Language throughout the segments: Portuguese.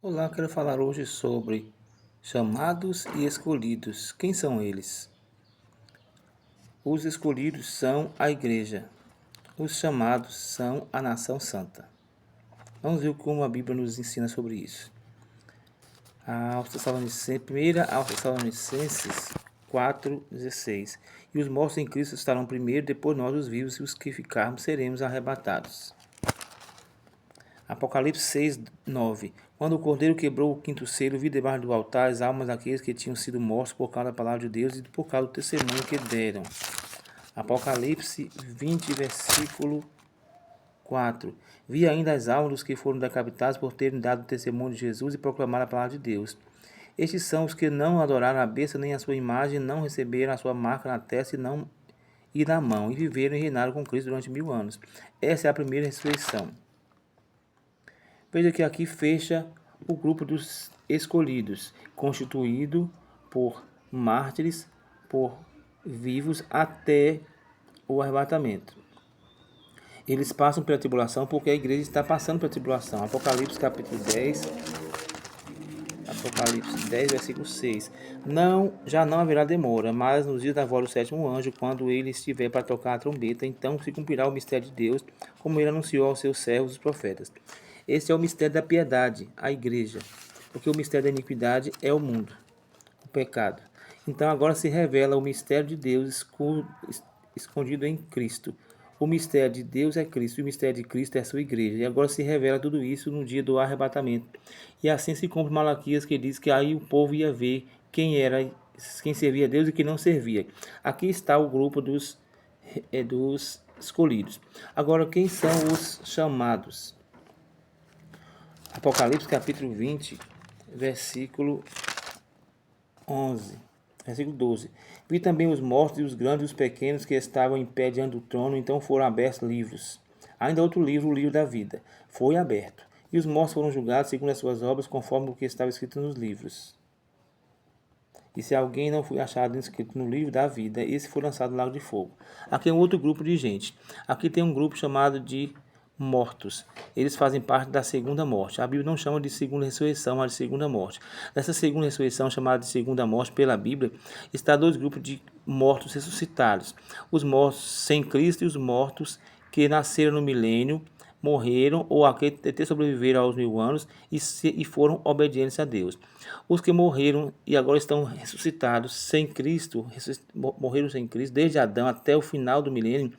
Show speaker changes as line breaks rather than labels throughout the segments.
Olá, quero falar hoje sobre chamados e escolhidos. Quem são eles? Os escolhidos são a igreja. Os chamados são a nação santa. Vamos ver como a Bíblia nos ensina sobre isso. Primeira aos Tessalonicenses 4,16. E os mortos em Cristo estarão primeiro, depois nós os vivos, e os que ficarmos seremos arrebatados. Apocalipse 6, 9. Quando o cordeiro quebrou o quinto selo, vi debaixo do altar as almas daqueles que tinham sido mortos por causa da palavra de Deus e por causa do testemunho que deram. Apocalipse 20, versículo 4. Vi ainda as almas dos que foram decapitados por terem dado o testemunho de Jesus e proclamaram a palavra de Deus. Estes são os que não adoraram a besta nem a sua imagem, não receberam a sua marca na testa e na mão, e viveram e reinaram com Cristo durante 1000 anos. Essa é a primeira ressurreição. Veja que aqui fecha o grupo dos escolhidos, constituído por mártires, por vivos até o arrebatamento. Eles passam pela tribulação porque a igreja está passando pela tribulação. Apocalipse capítulo 10, Apocalipse 10, versículo 6. Já não haverá demora, mas nos dias da volta do sétimo anjo, quando ele estiver para tocar a trombeta, então se cumprirá o mistério de Deus, como ele anunciou aos seus servos os profetas. Este é o mistério da piedade, a igreja, porque o mistério da iniquidade é o mundo, o pecado. Então agora se revela o mistério de Deus escondido em Cristo. O mistério de Deus é Cristo, e o mistério de Cristo é a sua igreja. E agora se revela tudo isso no dia do arrebatamento. E assim se cumpre Malaquias, que diz que aí o povo ia ver quem servia a Deus e quem não servia. Aqui está o grupo dos escolhidos. Agora, quem são os chamados? Apocalipse capítulo 20, versículo 11, versículo 12. Vi também os mortos e os grandes e os pequenos que estavam em pé diante do trono, então foram abertos livros. Ainda outro livro, o livro da vida, foi aberto. E os mortos foram julgados segundo as suas obras, conforme o que estava escrito nos livros. E se alguém não foi achado inscrito no livro da vida, esse foi lançado no lago de fogo. Aqui é um outro grupo de gente. Aqui tem um grupo chamado de mortos. Eles fazem parte da segunda morte. A Bíblia não chama de segunda ressurreição, mas de segunda morte. Nessa segunda ressurreição, chamada de segunda morte pela Bíblia, está dois grupos de mortos ressuscitados. Os mortos sem Cristo e os mortos que nasceram no milênio, morreram ou até sobreviveram aos 1000 anos e foram obedientes a Deus. Os que morreram e agora estão ressuscitados sem Cristo, morreram sem Cristo, desde Adão até o final do milênio,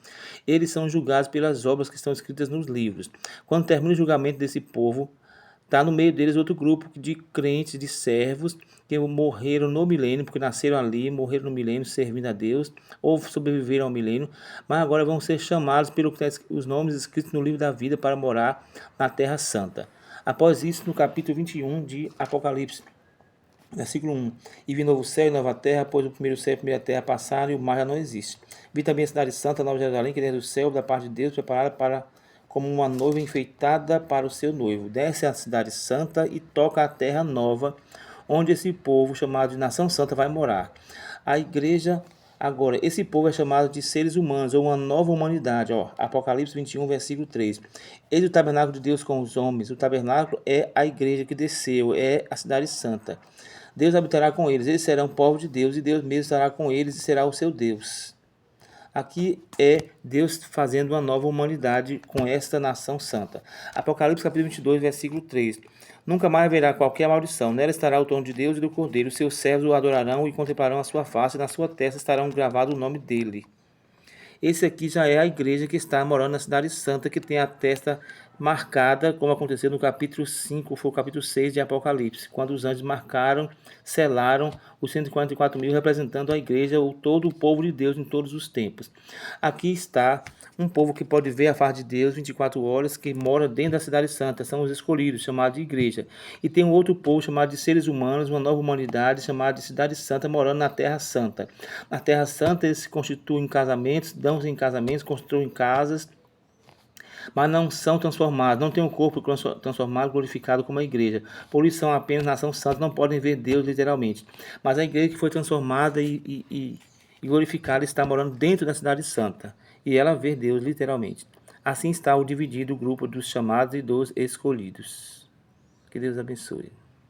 eles são julgados pelas obras que estão escritas nos livros. Quando termina o julgamento desse povo, está no meio deles outro grupo de crentes, de servos, que morreram no milênio, porque nasceram ali, morreram no milênio servindo a Deus, ou sobreviveram ao milênio, mas agora vão ser chamados pelos nomes escritos no livro da vida para morar na Terra Santa. Após isso, no capítulo 21 de Apocalipse, versículo 1. E vi novo céu e nova terra, pois o primeiro céu e a primeira terra passaram e o mar já não existe. Vi também a cidade santa, a Nova Jerusalém, que desce do céu, da parte de Deus, preparada como uma noiva enfeitada para o seu noivo. Desce a cidade santa e toca a terra nova, onde esse povo, chamado de Nação Santa, vai morar. A igreja, agora, esse povo é chamado de seres humanos, ou uma nova humanidade. Apocalipse 21, versículo 3. Eis o tabernáculo de Deus com os homens. O tabernáculo é a igreja que desceu, é a cidade santa. Deus habitará com eles serão povo de Deus, e Deus mesmo estará com eles e será o seu Deus. Aqui é Deus fazendo uma nova humanidade com esta nação santa. Apocalipse capítulo 22, versículo 3. Nunca mais haverá qualquer maldição. Nela estará o trono de Deus e do Cordeiro. Os seus servos o adorarão e contemplarão a sua face, e na sua testa estarão gravados o nome dele. Esse aqui já é a igreja que está morando na cidade santa, que tem a testa marcada, como aconteceu no capítulo 5, foi o capítulo 6 de Apocalipse, quando os anjos marcaram, selaram os 144 mil, representando a igreja, todo o povo de Deus em todos os tempos. Aqui está um povo que pode ver a face de Deus 24 horas, que mora dentro da cidade santa, são os escolhidos, chamados de igreja. E tem um outro povo chamado de seres humanos, uma nova humanidade, chamada de cidade santa, morando na terra santa. Na terra santa eles se constituem em casamentos, dão-se em casamentos, construem casas, mas não são transformados, não têm um corpo transformado, glorificado como a igreja. Por isso são apenas nação santa, não podem ver Deus literalmente. Mas a igreja que foi transformada e glorificada está morando dentro da cidade santa, e ela vê Deus literalmente. Assim está o dividido grupo dos chamados e dos escolhidos. Que Deus abençoe.